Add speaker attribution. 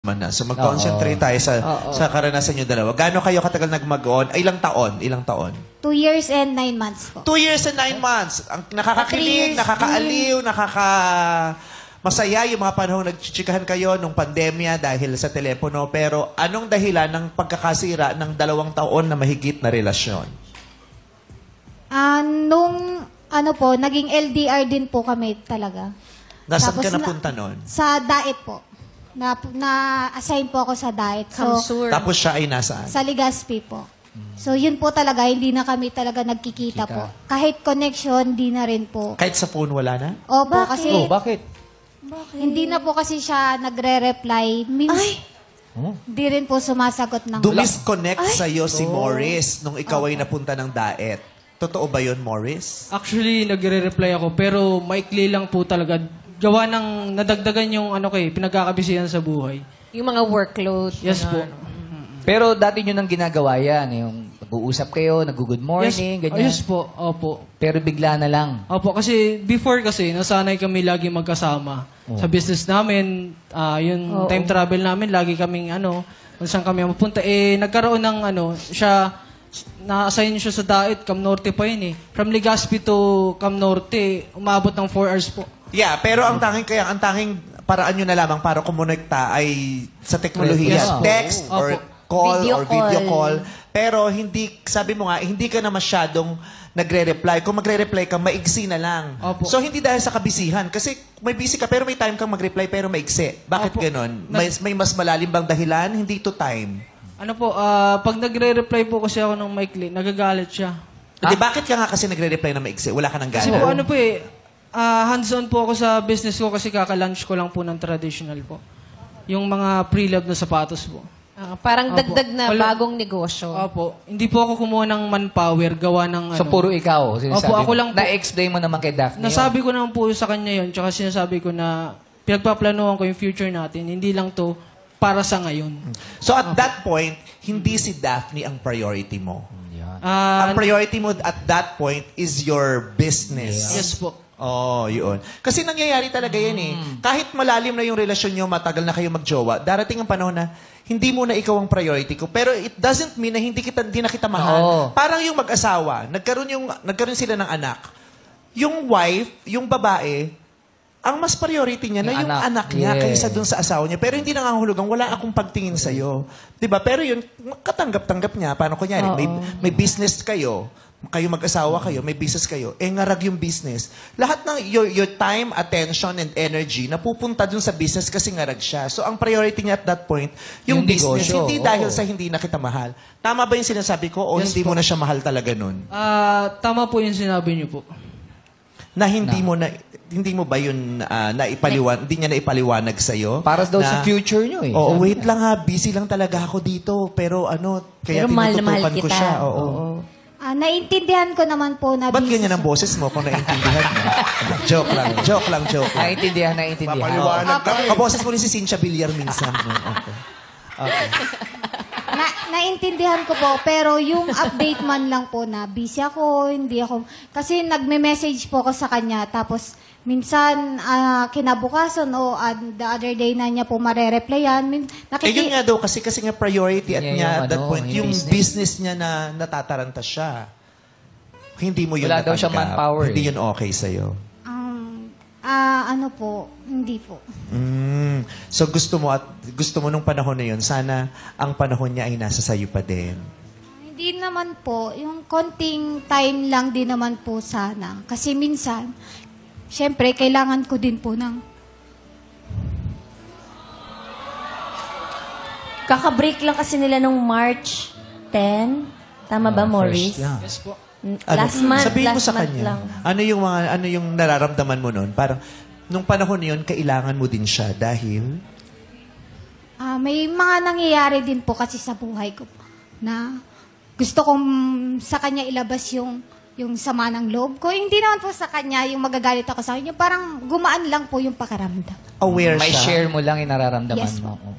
Speaker 1: na. So mag-concentrate tayo sa karanasan nyo dalawa. Gaano kayo katagal nag-mag-on? Ilang taon?
Speaker 2: 2 years and 9 months po.
Speaker 1: 2 years and 9 months. Ang nakakakilig, nakakaaliw, masaya yung mga panahon nagchichikahan kayo nung pandemya dahil sa telepono. Pero anong dahilan ng pagkakasira ng 2 taon na mahigit na relasyon?
Speaker 2: Naging LDR din po kami talaga.
Speaker 1: Nasaan
Speaker 2: Tapos
Speaker 1: ka napunta nun?
Speaker 2: Sa Daet po. Na-assign po ako sa Daet. So,
Speaker 1: Tapos siya ay nasaan?
Speaker 2: sa Legazpi po. So, yun po talaga, hindi na kami talaga nagkikita po. Kahit connection, hindi na rin po.
Speaker 1: Kahit sa phone wala na?
Speaker 2: Opo, kasi
Speaker 3: Bakit?
Speaker 2: hindi na po kasi siya nagre-reply. Hindi rin po sumasagot ng...
Speaker 1: Dumisconnect sa'yo si Morris nung ikaw ay napunta ng Daet. Totoo ba yun, Morris?
Speaker 4: Actually, nagre-reply ako, pero maikli lang po talaga. Gawa ng nadagdagan yung pinagkakabisihan sa buhay.
Speaker 5: Yung mga workload.
Speaker 4: Yes po.
Speaker 3: Pero dati nyo nang ginagawa yan. Yung mag-uusap kayo, nag-good morning, ganyan.
Speaker 4: Yes po, opo.
Speaker 3: Pero bigla na lang.
Speaker 4: Opo, kasi before nasanay kami lagi magkasama. Sa business namin, yung time travel namin, lagi kaming kung saan kami mapunta. Nagkaroon ng siya, na-assign siya sa Daet, Cam Norte pa yun eh. From Legazpi to Cam Norte, umabot ng 4 hours po.
Speaker 1: Yeah, pero ang tanging paraan nyo na lamang para kumonekta ay sa teknolohiya.
Speaker 4: Yes,
Speaker 1: Text or call
Speaker 5: Video
Speaker 1: or video
Speaker 5: call.
Speaker 1: call. Pero hindi, sabi mo nga, hindi ka na masyadong nagre-reply. Kung magre-reply ka, maigsi na lang.
Speaker 4: Opo.
Speaker 1: So, hindi dahil sa kabisihan. Kasi may busy ka, pero may time kang mag-reply, pero maigsi. Bakit
Speaker 4: Opo.
Speaker 1: ganon? May mas malalim bang dahilan? Hindi to time.
Speaker 4: Pag nagre-reply po kasi ako ng maikli, nagagalit siya.
Speaker 1: Hindi, bakit ka nga kasi nagre-reply na maigsi? Wala ka nang
Speaker 4: Kasi
Speaker 1: gana?
Speaker 4: po hands-on po ako sa business ko kasi kaka-lunch ko lang po ng traditional po. Yung mga pre-love na sapatos po.
Speaker 5: Parang
Speaker 4: Opo.
Speaker 5: dagdag na
Speaker 4: Wala.
Speaker 5: bagong negosyo.
Speaker 4: Opo. Hindi po ako kumuha ng manpower, gawa ng
Speaker 3: So, puro ikaw.
Speaker 4: Opo, ako lang po.
Speaker 3: Na-explain mo naman kay Daphne.
Speaker 4: Nasabi ko naman po sa kanya yun, tsaka sinasabi ko na pinagpaplanuhan ko yung future natin. Hindi lang to para sa ngayon.
Speaker 1: So, at that point, hindi si Daphne ang priority mo.
Speaker 4: Ah,
Speaker 1: Ang priority mo at that point is your business.
Speaker 4: yes po.
Speaker 1: Oh, yun. Kasi nangyayari talaga yan eh. Kahit malalim na yung relasyon nyo, matagal na kayo magjowa, darating ang panahon na hindi mo na ikaw ang priority ko. Pero it doesn't mean na hindi na kita mahal.
Speaker 3: Oo.
Speaker 1: Parang yung mag-asawa, nagkaroon sila ng anak. Yung wife, yung babae, ang mas priority niya na yung anak niya kaysa dun sa asawa niya. Pero hindi nangangahulugang, wala akong pagtingin sa'yo. Diba? Pero yun, katanggap-tanggap niya. Paano kunyari, may business kayo mag-asawa kayo, may business kayo, ngarag yung business. Lahat ng your time, attention, and energy napupunta dun sa business kasi ngarag siya. So, ang priority niya at that point, yung business,
Speaker 3: negosyo.
Speaker 1: hindi dahil sa hindi na kita mahal. Tama ba yung sinasabi ko o
Speaker 4: Yes
Speaker 1: hindi
Speaker 4: po.
Speaker 1: mo na siya mahal talaga nun?
Speaker 4: Tama po yung sinabi niyo po.
Speaker 1: Na hindi mo ba yun hindi niya naipaliwanag sa'yo?
Speaker 3: Para daw sa future nyo eh.
Speaker 1: Oo, wait lang ha, busy lang talaga ako dito. Pero kaya
Speaker 5: Pero mahal na mahal
Speaker 1: tinututukan ko
Speaker 5: kita.
Speaker 1: siya. Oo.
Speaker 2: Naintindihan ko naman po na...
Speaker 1: Ba't ganyan ang boses mo kung naintindihan mo? Joke lang.
Speaker 3: Naintindihan.
Speaker 1: Papaliwanag ka. Kaboses mo rin si Cynthia Villar minsan. Okay.
Speaker 2: Naintindihan ko po, pero yung update man lang po na busy ako, hindi ako... Kasi nagme-message po ako sa kanya, tapos minsan kinabukasan o the other day na niya po mare-replyan.
Speaker 1: Yun nga daw, kasi nga priority at
Speaker 3: Yeah,
Speaker 1: niya
Speaker 3: yung
Speaker 1: at that point, yung business niya na natataranta siya. Hindi mo yun
Speaker 3: Wala daw
Speaker 1: natanggap.
Speaker 3: siyang manpower
Speaker 1: Hindi
Speaker 3: eh.
Speaker 1: yun okay sa'yo.
Speaker 2: Hindi po.
Speaker 1: So gusto mo nung panahon na yun, sana ang panahon niya ay nasa sayo pa din.
Speaker 2: Hindi naman po. Yung konting time lang din naman po sana. Kasi minsan, syempre, kailangan ko din po ng...
Speaker 6: Kaka-break lang kasi nila nung March 10. Tama ba, Maurice?
Speaker 4: Yes po.
Speaker 6: Last month,
Speaker 1: Sabihin mo
Speaker 6: last
Speaker 1: sa
Speaker 6: month
Speaker 1: kanya,
Speaker 6: lang.
Speaker 1: ano yung nararamdaman mo nun? Parang, nung panahon na yun, kailangan mo din siya dahil...
Speaker 2: may mga nangyayari din po kasi sa buhay ko na gusto kong sa kanya ilabas yung sama ng loob ko. Hindi naman po sa kanya yung magagalit ako sa kanya. Parang gumaan lang po yung pakiramdam.
Speaker 1: Aware
Speaker 3: May
Speaker 1: siya.
Speaker 3: share mo lang yung nararamdaman
Speaker 2: Yes,
Speaker 3: mo. Oo.